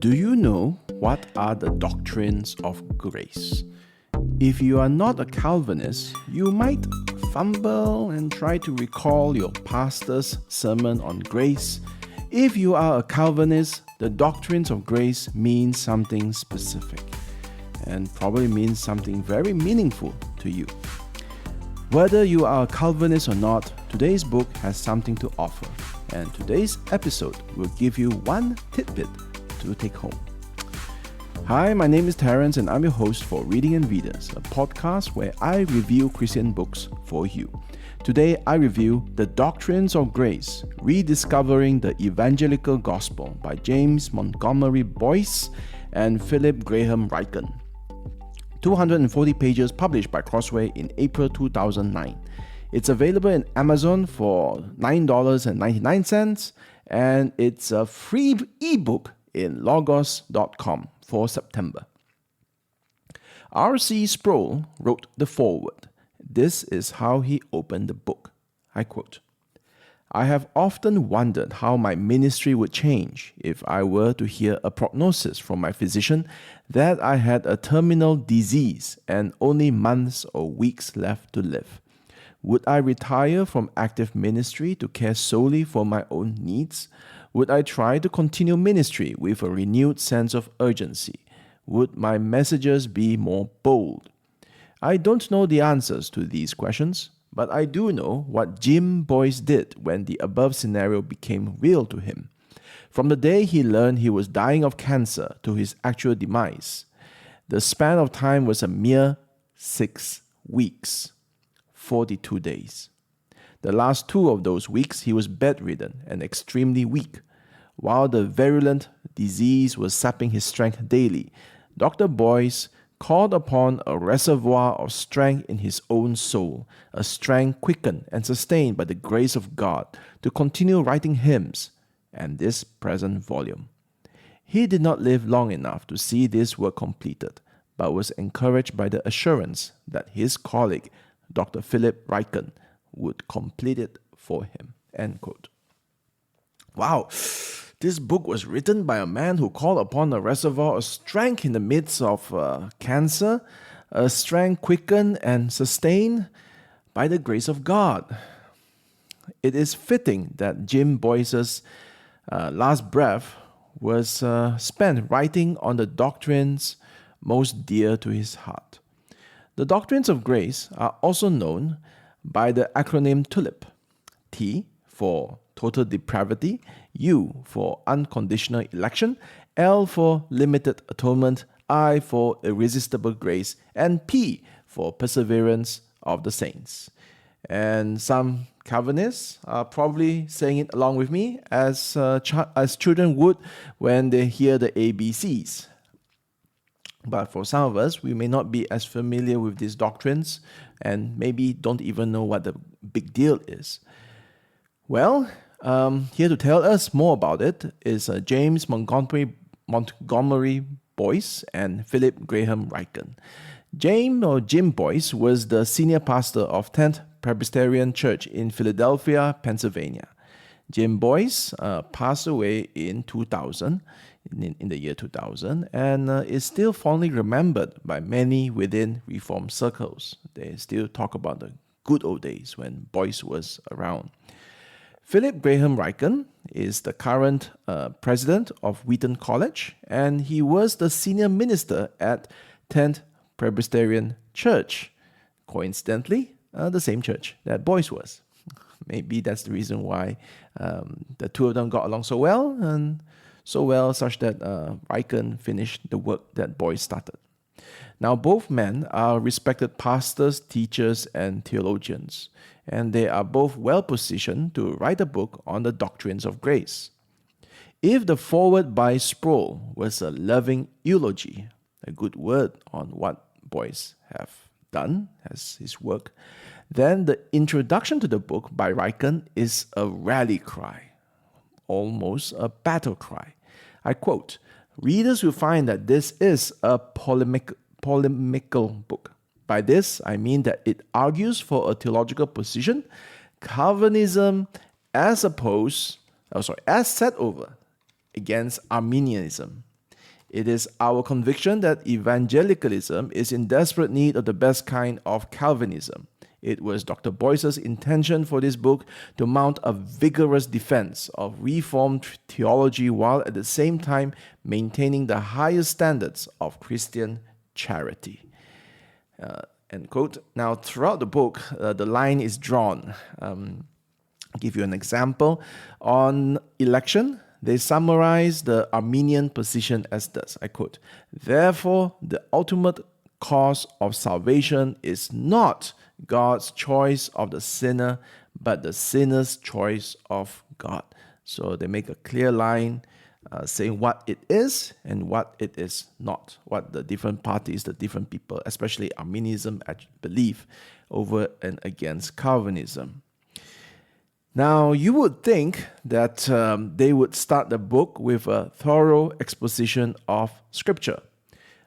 Do you know what are the doctrines of grace? If you are not a Calvinist, you might fumble and try to recall your pastor's sermon on grace. If you are a Calvinist, the doctrines of grace mean something specific and probably means something very meaningful to you. Whether you are a Calvinist or not, today's book has something to offer, and today's episode will give you one tidbit to take home. Hi, my name is Terence and I'm your host for Reading and Readers, a podcast where I review Christian books for you. Today I review The Doctrines of Grace, Rediscovering the Evangelical Gospel by James Montgomery Boice and Philip Graham Ryken. 240 pages published by Crossway in April 2009. It's available in Amazon for $9.99 and it's a free ebook in logos.com for September. R.C. Sproul wrote the foreword. This is how he opened the book. I quote, "I have often wondered how my ministry would change if I were to hear a prognosis from my physician that I had a terminal disease and only months or weeks left to live. Would I retire from active ministry to care solely for my own needs? Would I try to continue ministry with a renewed sense of urgency? Would my messages be more bold? I don't know the answers to these questions, but I do know what Jim Boice did when the above scenario became real to him. From the day he learned he was dying of cancer to his actual demise, the span of time was a mere 6 weeks, 42 days. The last 2 of those weeks, he was bedridden and extremely weak. While the virulent disease was sapping his strength daily, Dr. Boice called upon a reservoir of strength in his own soul, a strength quickened and sustained by the grace of God, to continue writing hymns and this present volume. He did not live long enough to see this work completed, but was encouraged by the assurance that his colleague, Dr. Philip Ryken, would complete it for him." End quote. Wow, this book was written by a man who called upon a reservoir of strength in the midst of cancer, a strength quickened and sustained by the grace of God. It is fitting that Jim Boice's last breath was spent writing on the doctrines most dear to his heart. The doctrines of grace are also known by the acronym TULIP. T for total depravity, U for unconditional election, L for limited atonement, I for irresistible grace, and P for perseverance of the saints. And some Calvinists are probably saying it along with me as children would when they hear the ABCs. But for some of us, we may not be as familiar with these doctrines and maybe don't even know what the big deal is. Well, here to tell us more about it is James Montgomery Boice and Philip Graham Ryken. Jim Boice was the senior pastor of 10th Presbyterian Church in Philadelphia, Pennsylvania. Jim Boice passed away in 2000, in the year 2000, and is still fondly remembered by many within Reformed circles. They still talk about the good old days when Boice was around. Philip Graham Ryken is the current president of Wheaton College, and he was the senior minister at 10th Presbyterian Church. Coincidentally, the same church that Boice was. Maybe that's the reason why the two of them got along so well, and so well such that Ryken finished the work that Boice started. Now, both men are respected pastors, teachers, and theologians, and they are both well-positioned to write a book on the doctrines of grace. If the foreword by Sproul was a loving eulogy, a good word on what Boice have done as his work, then the introduction to the book by Ryken is a rally cry, almost a battle cry. I quote, "Readers will find that this is a polemical book. By this, I mean that it argues for a theological position, Calvinism as set over against Arminianism. It is our conviction that evangelicalism is in desperate need of the best kind of Calvinism. It was Dr. Boice's intention for this book to mount a vigorous defense of Reformed theology while at the same time maintaining the highest standards of Christian charity. End quote. Now, throughout the book, the line is drawn. I'll give you an example. On election, they summarize the Arminian position as thus, I quote, "Therefore, the ultimate cause of salvation is not God's choice of the sinner, but the sinner's choice of God." So they make a clear line saying what it is and what it is not, what the different parties, the different people, especially Arminianism, believe over and against Calvinism. Now, you would think that they would start the book with a thorough exposition of Scripture.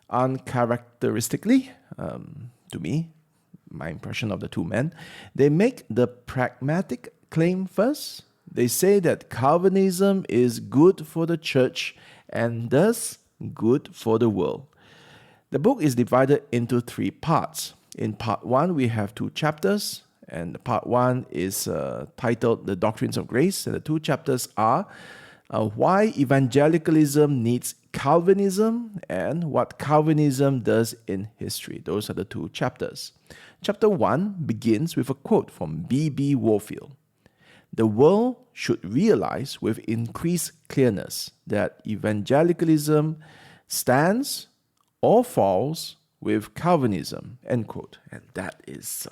Uncharacteristically, to me, my impression of the two men, they make the pragmatic claim first. They say that Calvinism is good for the church and thus good for the world. The book is divided into 3 parts. In part 1, we have 2 chapters, and part 1 is titled The Doctrines of Grace, and the 2 chapters are why evangelicalism needs Calvinism and what Calvinism does in history. Those are the 2 chapters. Chapter 1 begins with a quote from B.B. Warfield. "The world should realize with increased clearness that evangelicalism stands or falls with Calvinism." End quote. And that is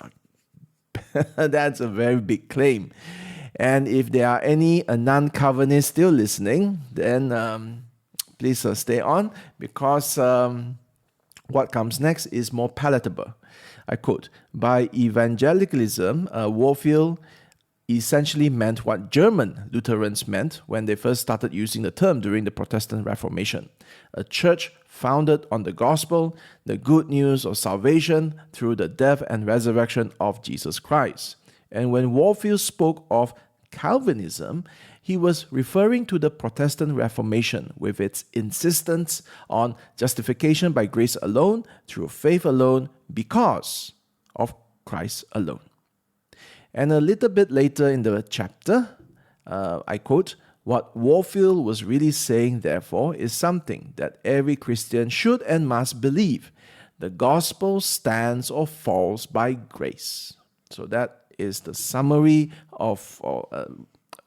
that's a very big claim. And if there are any non-Calvinists still listening, then please stay on, because what comes next is more palatable. I quote, "By evangelicalism, Warfield essentially meant what German Lutherans meant when they first started using the term during the Protestant Reformation: a church founded on the gospel, the good news of salvation through the death and resurrection of Jesus Christ." And when Warfield spoke of Calvinism, he was referring to the Protestant Reformation with its insistence on justification by grace alone, through faith alone, because of Christ alone. And a little bit later in the chapter, I quote, "What Warfield was really saying, therefore, is something that every Christian should and must believe. The gospel stands or falls by grace." So that is the summary of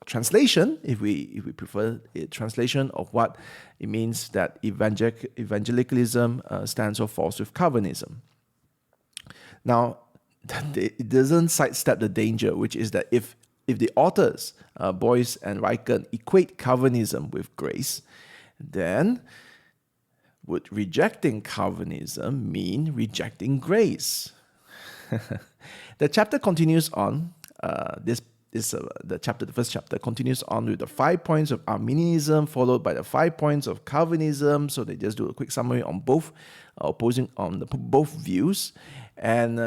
translation, if we prefer a translation of what it means that evangelicalism stands or falls with Calvinism. Now, it doesn't sidestep the danger, which is that if the authors, Boice and Ryken, equate Calvinism with grace, then would rejecting Calvinism mean rejecting grace? The chapter continues on. The first chapter continues on with the 5 points of Arminianism, followed by the 5 points of Calvinism. So they just do a quick summary on both, opposing on both views, and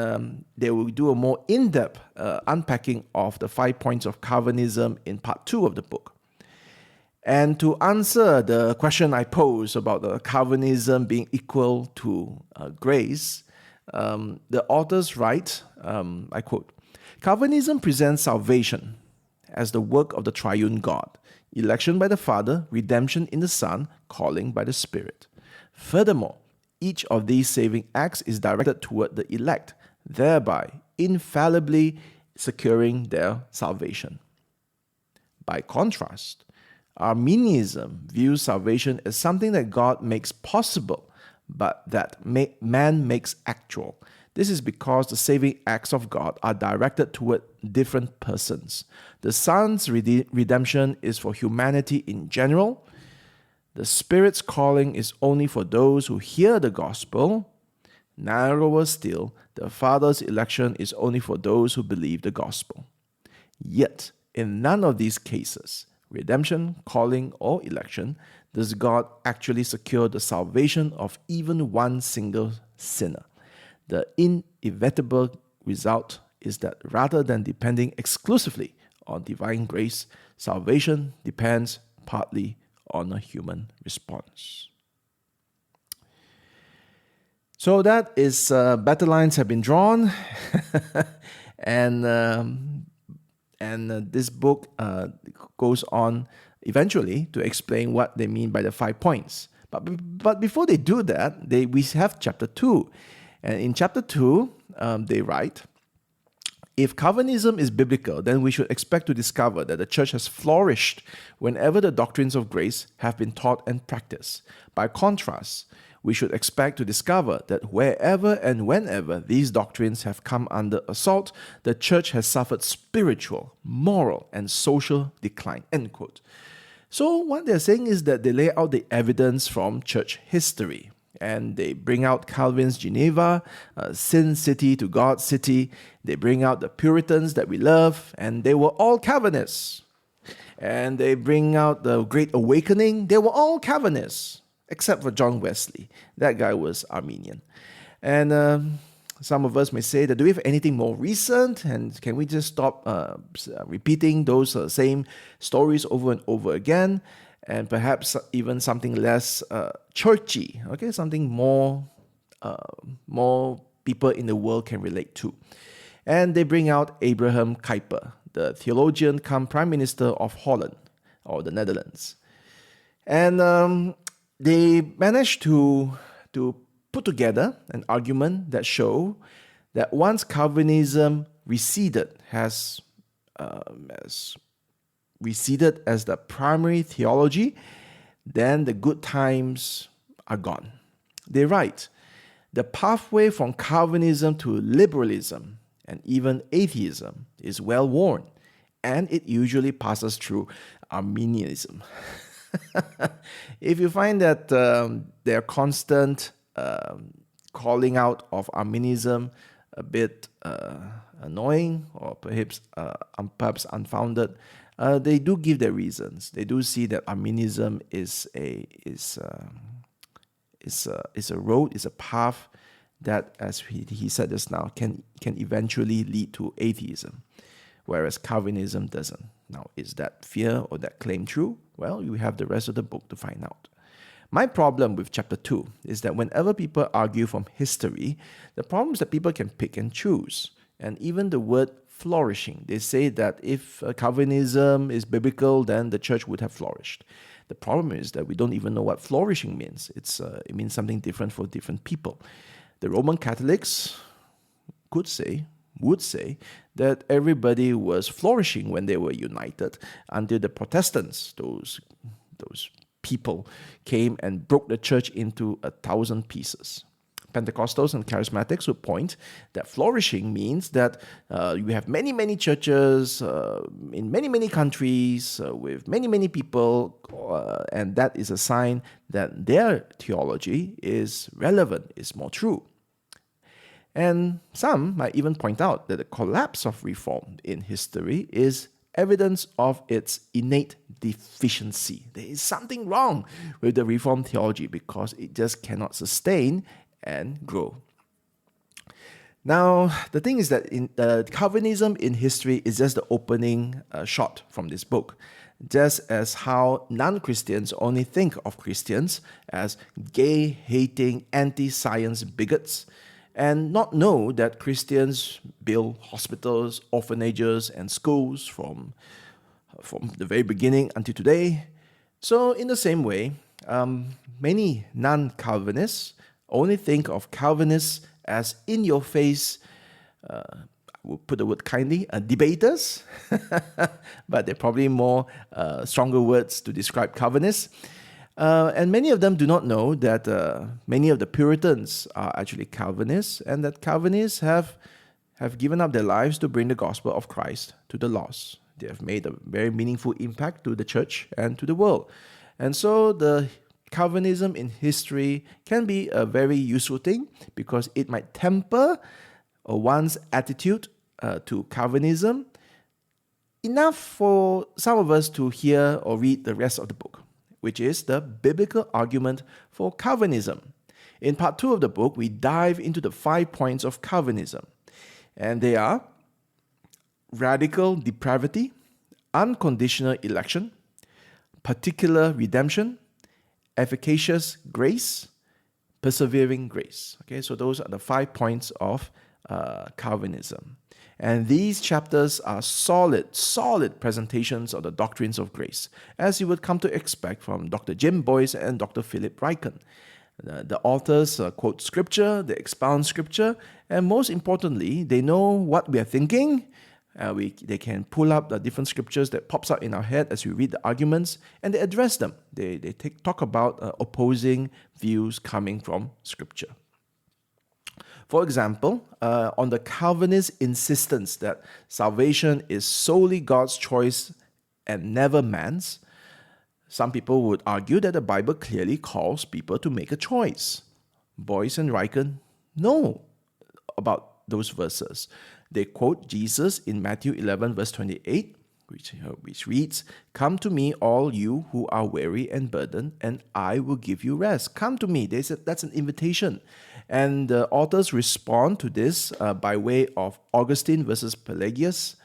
they will do a more in-depth unpacking of the 5 points of Calvinism in part 2 of the book. And to answer the question I posed about the Calvinism being equal to grace, the authors write, I quote, "Calvinism presents salvation as the work of the triune God, election by the Father, redemption in the Son, calling by the Spirit. Furthermore, each of these saving acts is directed toward the elect, thereby infallibly securing their salvation. By contrast, Arminianism views salvation as something that God makes possible, but that man makes actual. This is because the saving acts of God are directed toward different persons. The Son's redemption is for humanity in general. The Spirit's calling is only for those who hear the gospel. Narrower still, the Father's election is only for those who believe the gospel. Yet, in none of these cases, redemption, calling, or election, does God actually secure the salvation of even one single sinner. The inevitable result is that rather than depending exclusively on divine grace, salvation depends partly on a human response." So that is, battle lines have been drawn, and this book goes on eventually to explain what they mean by the 5 points. But before they do that, we have chapter 2. And in chapter 2, they write, if Calvinism is biblical, then we should expect to discover that the church has flourished whenever the doctrines of grace have been taught and practiced. By contrast, we should expect to discover that wherever and whenever these doctrines have come under assault, the church has suffered spiritual, moral, and social decline. End quote. So what they're saying is that they lay out the evidence from church history. And they bring out Calvin's Geneva, Sin City to God City. They bring out the Puritans that we love, and they were all Calvinists. And they bring out the Great Awakening. They were all Calvinists, except for John Wesley. That guy was Arminian. And some of us may say that, do we have anything more recent? And can we just stop repeating those same stories over and over again? And perhaps even something less churchy, okay, something more people in the world can relate to. And they bring out Abraham Kuyper, the theologian come prime minister of Holland, or the Netherlands. And they managed to put together an argument that show that once Calvinism has receded as the primary theology, then the good times are gone. They write, the pathway from Calvinism to liberalism and even atheism is well worn, and it usually passes through Arminianism. If you find that their constant calling out of Arminianism a bit annoying or perhaps unfounded, they do give their reasons. They do see that Arminianism is a road, is a path that, as he said just now, can eventually lead to atheism, whereas Calvinism doesn't. Now, is that fear or that claim true? Well, you have the rest of the book to find out. My problem with chapter 2 is that whenever people argue from history, the problem is that people can pick and choose. And even the word flourishing, they say that if Calvinism is biblical, then the church would have flourished. The problem is that we don't even know what flourishing means. It means something different for different people. The Roman Catholics would say that everybody was flourishing when they were united until the Protestants, those people, came and broke the church into 1,000 pieces. Pentecostals and Charismatics would point that flourishing means that you have many, many churches in many, many countries with many, many people, and that is a sign that their theology is relevant, is more true. And some might even point out that the collapse of reform in history is evidence of its innate deficiency. There is something wrong with the Reformed theology because it just cannot sustain and grow. Now, the thing is that Calvinism in history is just the opening shot from this book, just as how non-Christians only think of Christians as gay-hating, anti-science bigots, and not know that Christians build hospitals, orphanages, and schools from the very beginning until today. So in the same way, many non-Calvinists only think of Calvinists as in-your-face, I will put the word kindly, debaters, but they're probably more stronger words to describe Calvinists. And many of them do not know that many of the Puritans are actually Calvinists, and that Calvinists have given up their lives to bring the gospel of Christ to the lost. They have made a very meaningful impact to the church and to the world. And so the Calvinism in history can be a very useful thing because it might temper one's attitude to Calvinism enough for some of us to hear or read the rest of the book, which is the biblical argument for Calvinism. In part 2 of the book, we dive into the 5 points of Calvinism, and they are radical depravity, unconditional election, particular redemption, efficacious grace, persevering grace. Okay, so those are the 5 points of Calvinism. And these chapters are solid presentations of the doctrines of grace, as you would come to expect from Dr. Jim Boice and Dr. Philip Ryken. The authors quote scripture, they expound scripture, and most importantly, they know what we are thinking. They can pull up the different scriptures that pops up in our head as we read the arguments, and they address them. They talk about opposing views coming from scripture. For example, on the Calvinist insistence that salvation is solely God's choice and never man's, some people would argue that the Bible clearly calls people to make a choice. Boice and Ryken know about those verses. They quote Jesus in Matthew 11, verse 28, which reads, "Come to me, all you who are weary and burdened, and I will give you rest." Come to me. They said that's an invitation. And the authors respond to this by way of Augustine versus Pelagius,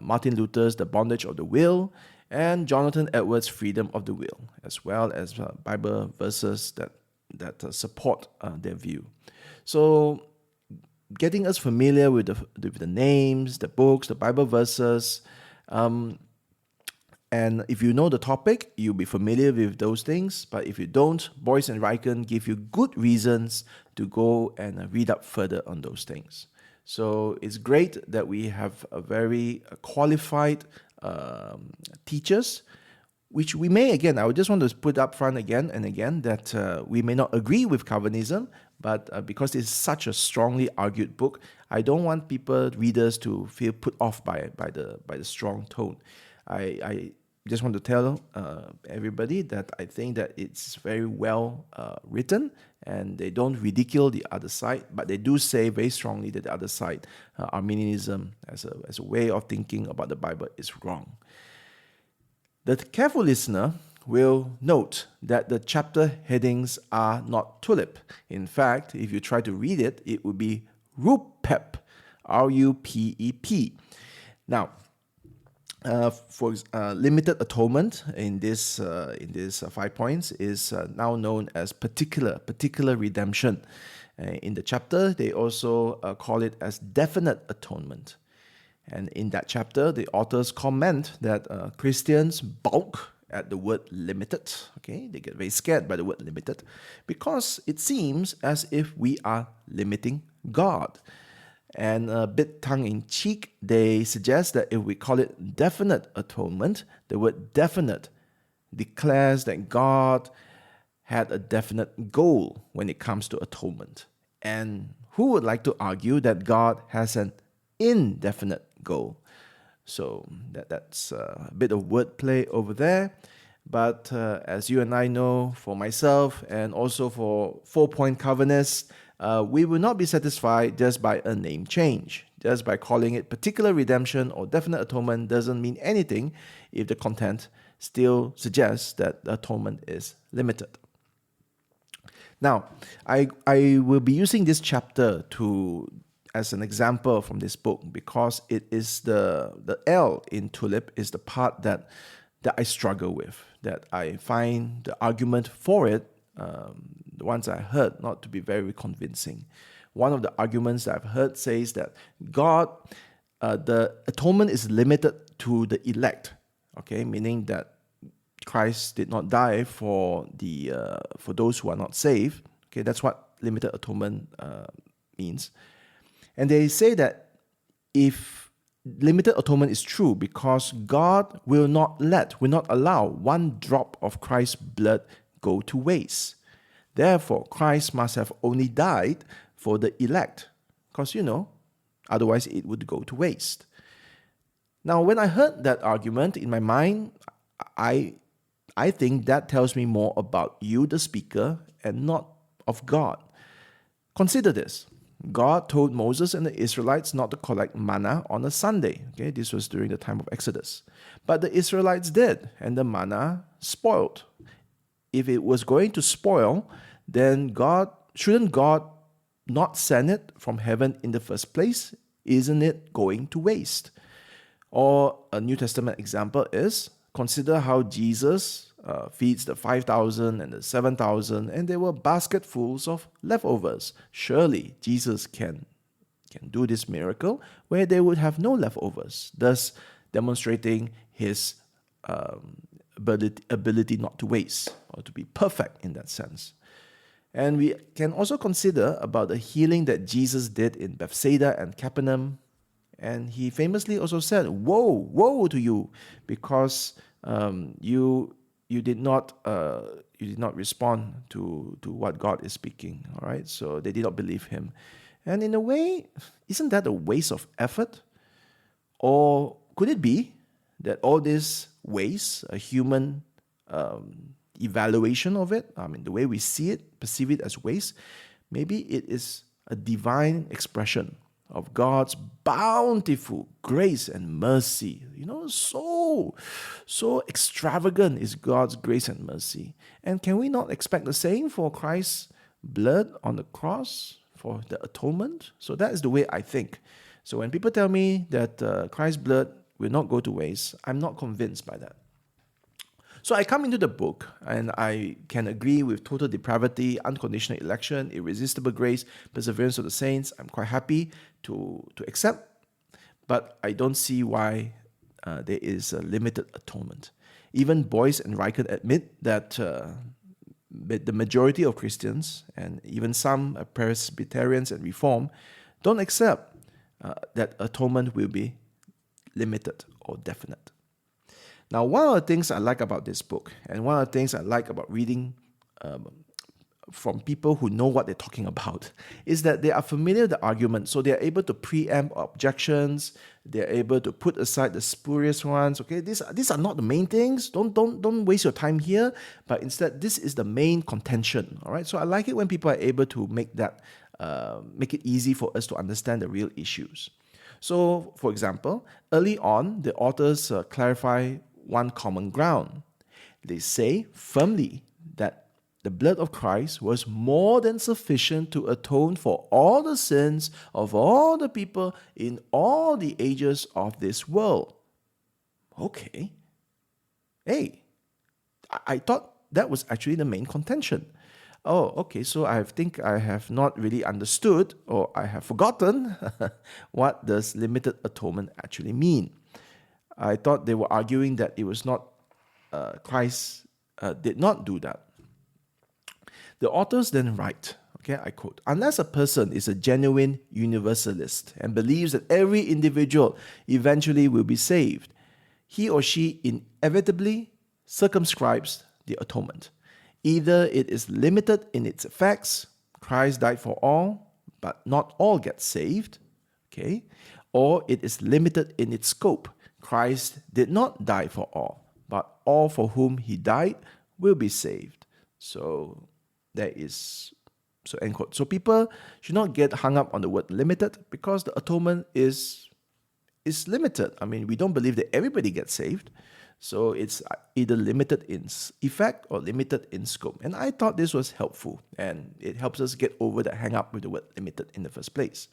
Martin Luther's The Bondage of the Will, and Jonathan Edwards' Freedom of the Will, as well as Bible verses that support their view. So getting us familiar with the names, the books, the Bible verses, and if you know the topic, you'll be familiar with those things. But if you don't, Boice and Ryken give you good reasons to go and read up further on those things. So it's great that we have a very qualified teachers, which we may, again, I would just want to put up front again and again that we may not agree with Calvinism, but because it's such a strongly argued book, I don't want readers to feel put off by the strong tone. I just want to tell everybody that I think that it's very well written, and they don't ridicule the other side, but they do say very strongly that the other side, Arminianism as a way of thinking about the Bible, is wrong. The careful listener will note that the chapter headings are not tulip. In fact, if you try to read it, it would be RUPEP, RUPEP. Now, for limited atonement in this 5 points is now known as particular redemption. In the chapter, they also call it as definite atonement. And in that chapter, the authors comment that Christians balk at the word limited. Okay, they get very scared by the word limited because it seems as if we are limiting God. And a bit tongue-in-cheek, they suggest that if we call it definite atonement, the word definite declares that God had a definite goal when it comes to atonement. And who would like to argue that God has an indefinite goal? So that's a bit of wordplay over there. But as you and I know, for myself and also for 4-point Calvinists, we will not be satisfied just by a name change. Just by calling it particular redemption or definite atonement doesn't mean anything if the content still suggests that the atonement is limited. Now, I will be using this chapter as an example from this book because it is the L in tulip is the part that I struggle with, that I find the argument for it, the ones I heard, not to be very convincing. One of the arguments that I've heard says that God, the atonement is limited to the elect, okay, meaning that Christ did not die for those who are not saved. Okay, that's what limited atonement means. And they say that if limited atonement is true because God will not allow one drop of Christ's blood go to waste. Therefore, Christ must have only died for the elect, because, otherwise it would go to waste. Now, when I heard that argument in my mind, I think that tells me more about you, the speaker, and not of God. Consider this. God told Moses and the Israelites not to collect manna on a Sunday. Okay, this was during the time of Exodus. But the Israelites did, and the manna spoiled. If it was going to spoil, then shouldn't God not send it from heaven in the first place? Isn't it going to waste? Or a New Testament example is, consider how Jesus feeds the 5,000 and the 7,000, and there were basketfuls of leftovers. Surely Jesus can do this miracle where they would have no leftovers, thus demonstrating his ability not to waste or to be perfect in that sense. And we can also consider about the healing that Jesus did in Bethsaida and Capernaum. And he famously also said, woe to you, because you did not respond to what God is speaking. All right, so they did not believe him. And in a way, isn't that a waste of effort? Or could it be that all this waste, a human evaluation of it, the way we see it, perceive it as waste, maybe it is a divine expression of God's bountiful grace and mercy. So extravagant is God's grace and mercy. And can we not expect the same for Christ's blood on the cross for the atonement? So that is the way I think. So when people tell me that Christ's blood will not go to waste, I'm not convinced by that. So I come into the book and I can agree with total depravity, unconditional election, irresistible grace, perseverance of the saints. I'm quite happy to accept, but I don't see why there is a limited atonement. Even Boice and Ryken admit that the majority of Christians and even some Presbyterians and Reform don't accept that atonement will be limited or definite. Now, one of the things I like about this book, and one of the things I like about reading from people who know what they're talking about, is that they are familiar with the argument, so they are able to preempt objections, they're able to put aside the spurious ones. Okay, these are not the main things. Don't waste your time here, but instead, this is the main contention. All right, so I like it when people are able to make it easy for us to understand the real issues. So, for example, early on, the authors clarify one common ground. They say firmly that the blood of Christ was more than sufficient to atone for all the sins of all the people in all the ages of this world. Okay. Hey, I thought that was actually the main contention. Oh, okay, so I think I have not really understood, or I have forgotten what does limited atonement actually mean. I thought they were arguing that it was not, Christ did not do that. The authors then write, okay, I quote, unless a person is a genuine universalist and believes that every individual eventually will be saved, he or she inevitably circumscribes the atonement. Either it is limited in its effects, Christ died for all, but not all get saved, okay, or it is limited in its scope. Christ did not die for all, but all for whom he died will be saved. So end quote. So people should not get hung up on the word limited, because the atonement is limited. We don't believe that everybody gets saved. So it's either limited in effect or limited in scope. And I thought this was helpful, and it helps us get over that hang up with the word limited in the first place.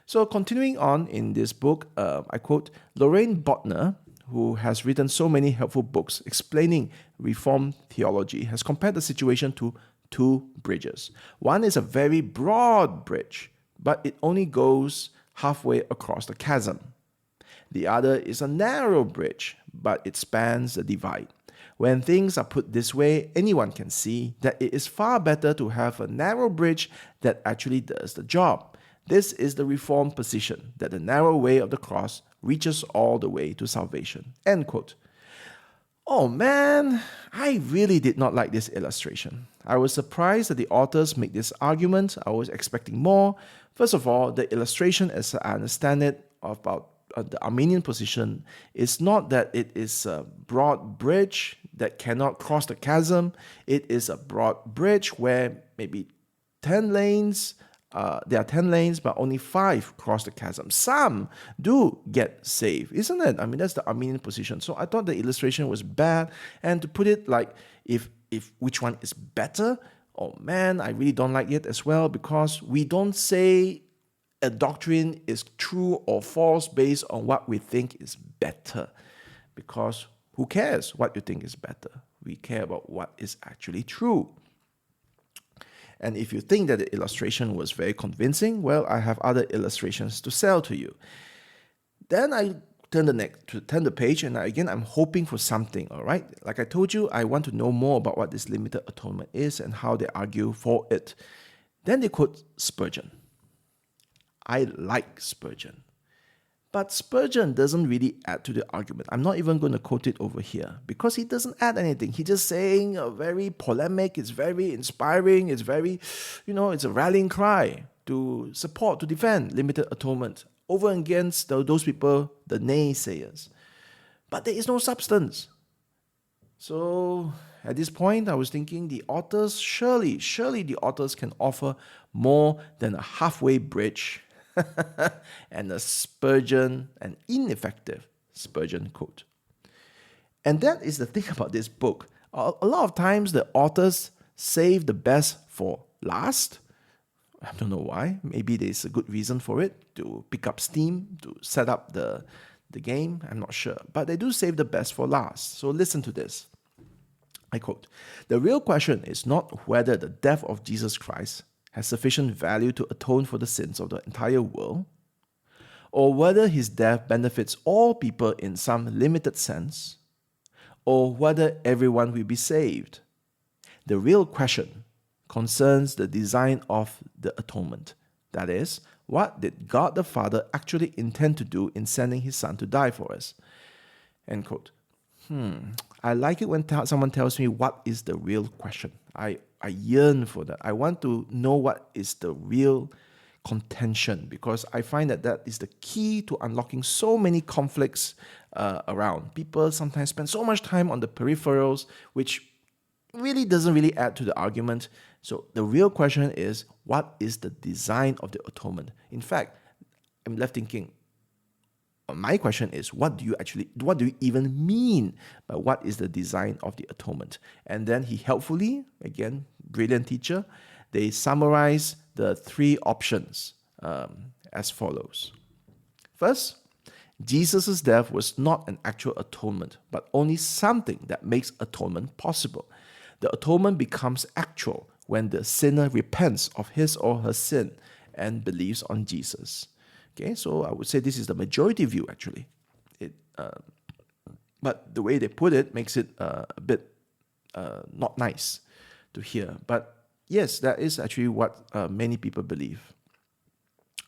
So continuing on in this book, I quote, Lorraine Bodner, who has written so many helpful books explaining Reformed theology, has compared the situation to two bridges. One is a very broad bridge, but it only goes halfway across the chasm. The other is a narrow bridge, but it spans the divide. When things are put this way, anyone can see that it is far better to have a narrow bridge that actually does the job. This is the Reformed position, that the narrow way of the cross reaches all the way to salvation. End quote. Oh man, I really did not like this illustration. I was surprised that the authors make this argument. I was expecting more. First of all, the illustration, as I understand it, about the Armenian position is not that it is a broad bridge that cannot cross the chasm. It is a broad bridge where maybe 10 lanes, there are 10 lanes, but only 5 cross the chasm. Some do get saved, isn't it? That's the Armenian position. So I thought the illustration was bad. And to put it like, if which one is better, oh man, I really don't like it as well, because we don't say a doctrine is true or false based on what we think is better, because who cares what you think is better? We care about what is actually true. And if you think that the illustration was very convincing, well, I have other illustrations to sell to you. Then I turn the page, and again, I'm hoping for something, all right? Like I told you, I want to know more about what this limited atonement is and how they argue for it. Then they quote Spurgeon. I like Spurgeon. But Spurgeon doesn't really add to the argument. I'm not even going to quote it over here because he doesn't add anything. He's just saying a very polemic, it's very inspiring, it's very, it's a rallying cry to support, to defend limited atonement over and against those people, the naysayers. But there is no substance. So at this point, I was thinking the authors, surely the authors can offer more than a halfway bridge and an ineffective Spurgeon quote. And that is the thing about this book. A lot of times the authors save the best for last. I don't know why. Maybe there's a good reason for it, to pick up steam, to set up the game. I'm not sure. But they do save the best for last. So listen to this. I quote, "The real question is not whether the death of Jesus Christ has sufficient value to atone for the sins of the entire world, or whether his death benefits all people in some limited sense, or whether everyone will be saved. The real question concerns the design of the atonement. That is, what did God the Father actually intend to do in sending his Son to die for us?" End quote. I like it when someone tells me what is the real question. I yearn for that. I want to know what is the real contention, because I find that is the key to unlocking so many conflicts around. People sometimes spend so much time on the peripherals, which really doesn't really add to the argument. So the real question is, what is the design of the atonement? In fact, I'm left thinking, my question is, what do you even mean by what is the design of the atonement? And then he helpfully, again, brilliant teacher, they summarize the three options as follows. First, Jesus' death was not an actual atonement, but only something that makes atonement possible. The atonement becomes actual when the sinner repents of his or her sin and believes on Jesus. Okay, so I would say this is the majority view, actually. But the way they put it makes it a bit not nice to hear. But yes, that is actually what many people believe.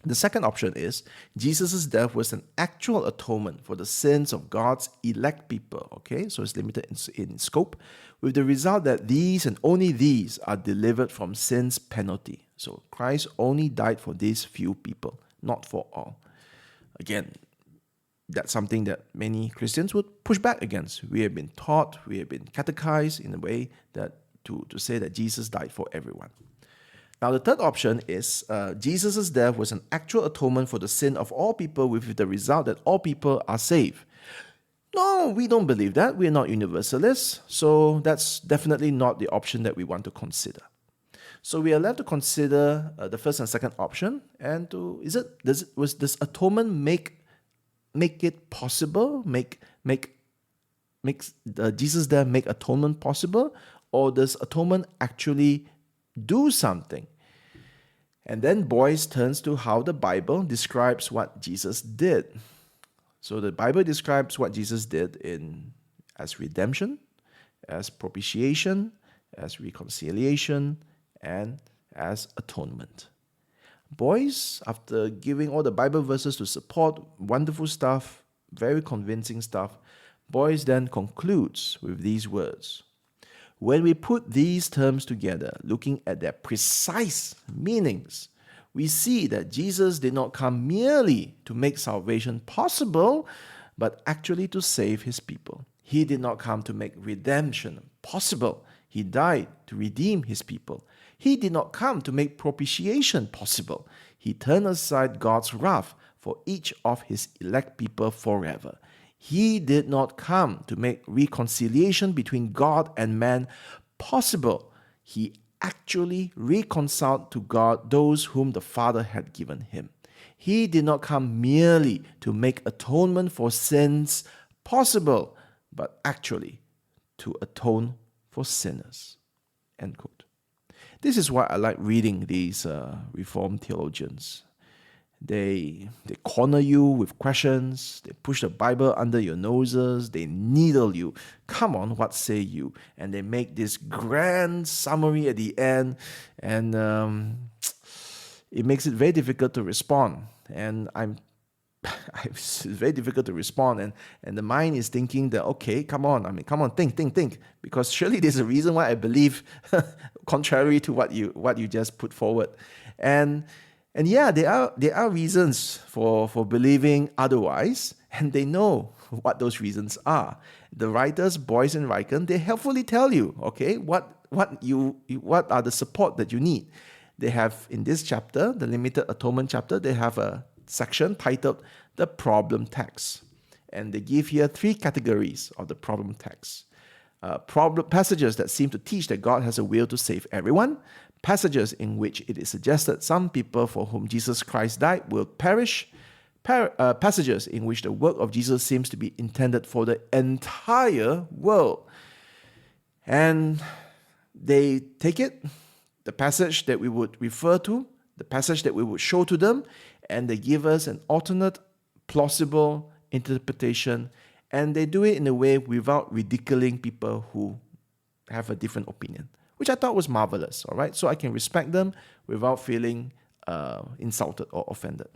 The second option is Jesus' death was an actual atonement for the sins of God's elect people. Okay, so it's limited in scope, with the result that these and only these are delivered from sin's penalty. So Christ only died for these few people, not for all. Again, that's something that many Christians would push back against. We have been taught, we have been catechized in a way that to say that Jesus died for everyone. Now, the third option is Jesus' death was an actual atonement for the sin of all people, with the result that all people are saved. No, we don't believe that. We are not universalists, so that's definitely not the option that we want to consider. So we are left to consider the first and second option, and does atonement make it possible? Makes Jesus' death make atonement possible, or does atonement actually do something? And then Boice turns to how the Bible describes what Jesus did. So the Bible describes what Jesus did as redemption, as propitiation, as reconciliation, and as atonement. Boice, after giving all the Bible verses to support wonderful stuff, very convincing stuff, Boice then concludes with these words. When we put these terms together, looking at their precise meanings, we see that Jesus did not come merely to make salvation possible, but actually to save his people. He did not come to make redemption possible. He died to redeem his people. He did not come to make propitiation possible. He turned aside God's wrath for each of his elect people forever. He did not come to make reconciliation between God and man possible. He actually reconciled to God those whom the Father had given him. He did not come merely to make atonement for sins possible, but actually to atone for sinners. End quote. This is why I like reading these Reformed theologians. They corner you with questions. They push the Bible under your noses. They needle you. Come on, what say you? And they make this grand summary at the end, and it makes it very difficult to respond. And it's very difficult to respond, and the mind is thinking that, okay, come on, think, because surely there's a reason why I believe contrary to what you just put forward, and yeah, there are reasons for believing otherwise, and they know what those reasons are. The writers Boice and Ryken, they helpfully tell you, okay, what are the support that you need. They have, in this chapter, the limited atonement chapter, they have a section titled The Problem Text. And they give here 3 categories of the problem text. Passages that seem to teach that God has a will to save everyone. Passages in which it is suggested some people for whom Jesus Christ died will perish. Passages in which the work of Jesus seems to be intended for the entire world. And they take it, the passage that we would refer to, the passage that we would show to them, and they give us an alternate, plausible interpretation, and they do it in a way without ridiculing people who have a different opinion, which I thought was marvelous, all right? So I can respect them without feeling insulted or offended.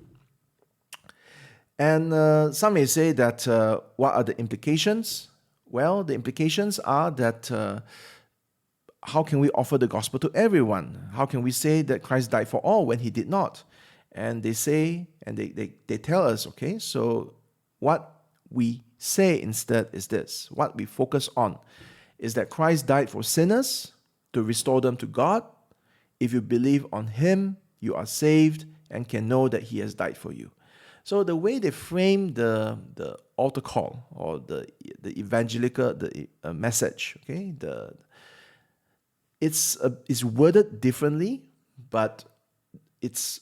And some may say that, what are the implications? Well, the implications are that how can we offer the gospel to everyone? How can we say that Christ died for all when he did not? And they say, and they tell us, okay, so what we say instead is this. What we focus on is that Christ died for sinners to restore them to God. If you believe on him, you are saved and can know that he has died for you. So the way they frame the altar call or the evangelical message, okay, it's worded differently, but it's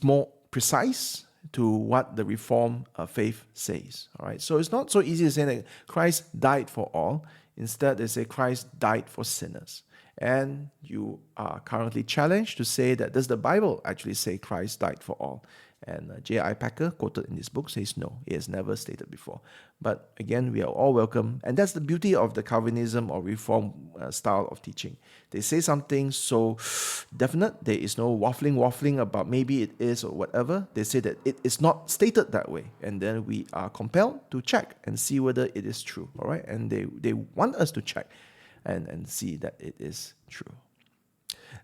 more precise to what the Reformed faith says. All right, so it's not so easy to say that Christ died for all. Instead, they say Christ died for sinners. And you are currently challenged to say that does the Bible actually say Christ died for all? And J.I. Packer, quoted in this book, says no, it has never stated before. But again, we are all welcome. And that's the beauty of the Calvinism or Reform style of teaching. They say something so definite, there is no waffling about maybe it is or whatever. They say that it is not stated that way. And then we are compelled to check and see whether it is true. All right, and they want us to check and see that it is true.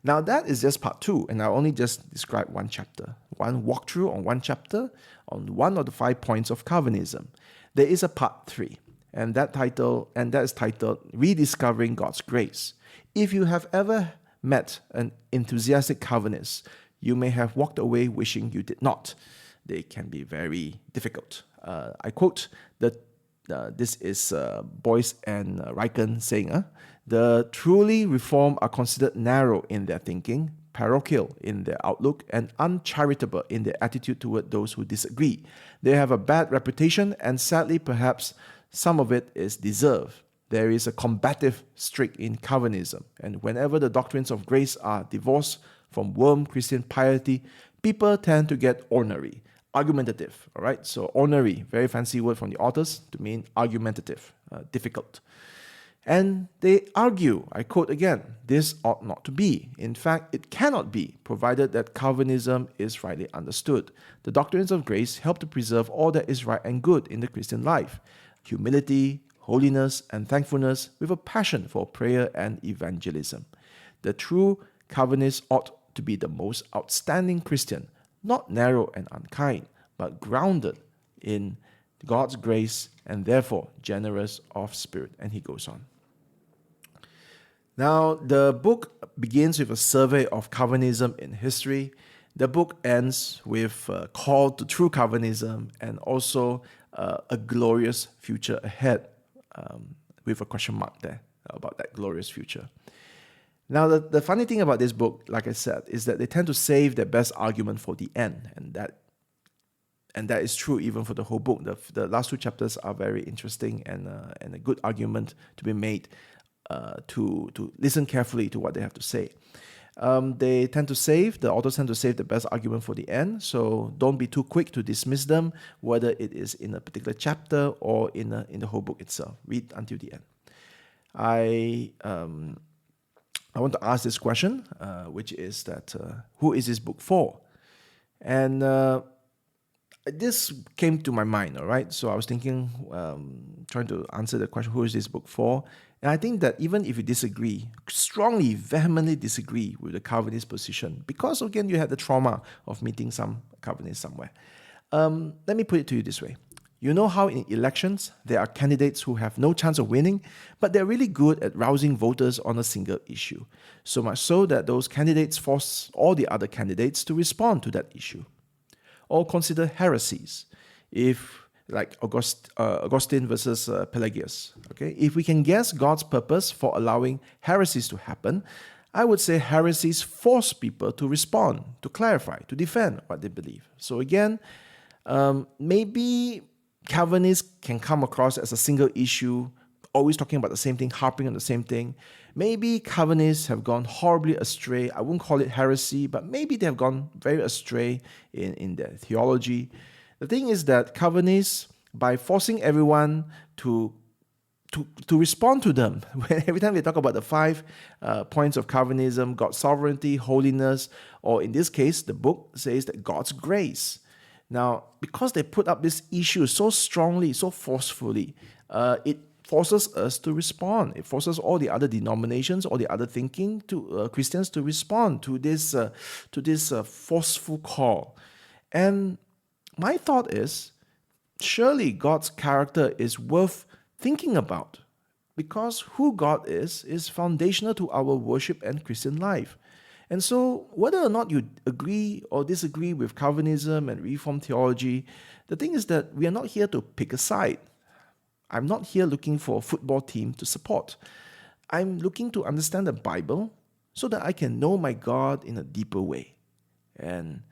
Now that is just part 2, and I'll only just describe one chapter, one walkthrough on one chapter, on one of the 5 points of Calvinism. There is a part 3, and that is titled Rediscovering God's Grace. If you have ever met an enthusiastic Calvinist, you may have walked away wishing you did not. They can be very difficult. I quote this is Boice and Ryken saying, the truly reformed are considered narrow in their thinking, parochial in their outlook, and uncharitable in their attitude toward those who disagree. They have a bad reputation, and sadly, perhaps some of it is deserved. There is a combative streak in Calvinism, and whenever the doctrines of grace are divorced from warm Christian piety, people tend to get ornery, argumentative. All right, so ornery, very fancy word from the authors to mean argumentative, difficult. And they argue, I quote again, this ought not to be. In fact, it cannot be, provided that Calvinism is rightly understood. The doctrines of grace help to preserve all that is right and good in the Christian life. Humility, holiness, and thankfulness with a passion for prayer and evangelism. The true Calvinist ought to be the most outstanding Christian, not narrow and unkind, but grounded in God's grace and therefore generous of spirit. And he goes on. Now, the book begins with a survey of Calvinism in history. The book ends with a call to true Calvinism and also a glorious future ahead, with a question mark there about that glorious future. Now, the funny thing about this book, like I said, is that they tend to save their best argument for the end, and that is true even for the whole book. The last 2 chapters are very interesting and a good argument to be made to listen carefully to what they have to say. The authors tend to save the best argument for the end, so don't be too quick to dismiss them, whether it is in a particular chapter or in the whole book itself. Read until the end. I want to ask this question, which is that who is this book for? And this came to my mind, all right? So I was thinking, trying to answer the question, who is this book for? And I think that even if you disagree, strongly, vehemently disagree with the Calvinist position, because again, you had the trauma of meeting some Calvinists somewhere. Let me put it to you this way. You know how in elections, there are candidates who have no chance of winning, but they're really good at rousing voters on a single issue. So much so that those candidates force all the other candidates to respond to that issue. Or consider heresies. If, like Augustine versus Pelagius, okay? If we can guess God's purpose for allowing heresies to happen, I would say heresies force people to respond, to clarify, to defend what they believe. So again, maybe Calvinists can come across as a single issue, always talking about the same thing, harping on the same thing. Maybe Calvinists have gone horribly astray. I won't call it heresy, but maybe they have gone very astray in their theology. The thing is that Calvinists, by forcing everyone to respond to them, every time they talk about the 5 points of Calvinism, God's sovereignty, holiness, or in this case, the book says that God's grace. Now, because they put up this issue so strongly, so forcefully, it forces us to respond. It forces all the other denominations, all the other thinking to Christians to respond to this forceful call. And my thought is, surely God's character is worth thinking about, because who God is foundational to our worship and Christian life. And so, whether or not you agree or disagree with Calvinism and Reformed theology, the thing is that we are not here to pick a side. I'm not here looking for a football team to support. I'm looking to understand the Bible so that I can know my God in a deeper way. And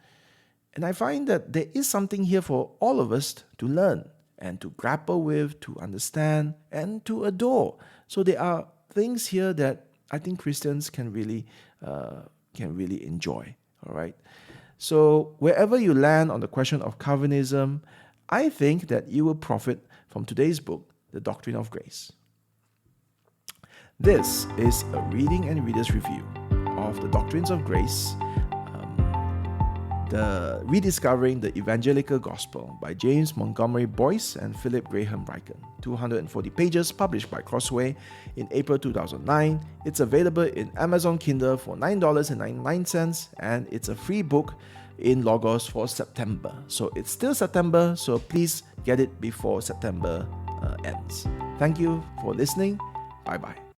I find that there is something here for all of us to learn and to grapple with, to understand, and to adore. So there are things here that I think Christians can really enjoy. All right. So wherever you land on the question of Calvinism, I think that you will profit from today's book, The Doctrine of Grace. This is a reading and reader's review of the Doctrines of Grace, the Rediscovering the Evangelical Gospel by James Montgomery Boice and Philip Graham Ryken. 240 pages, published by Crossway in April 2009. It's available in Amazon Kindle for $9.99, and it's a free book in Logos for September. So it's still September, so please get it before September ends. Thank you for listening. Bye-bye.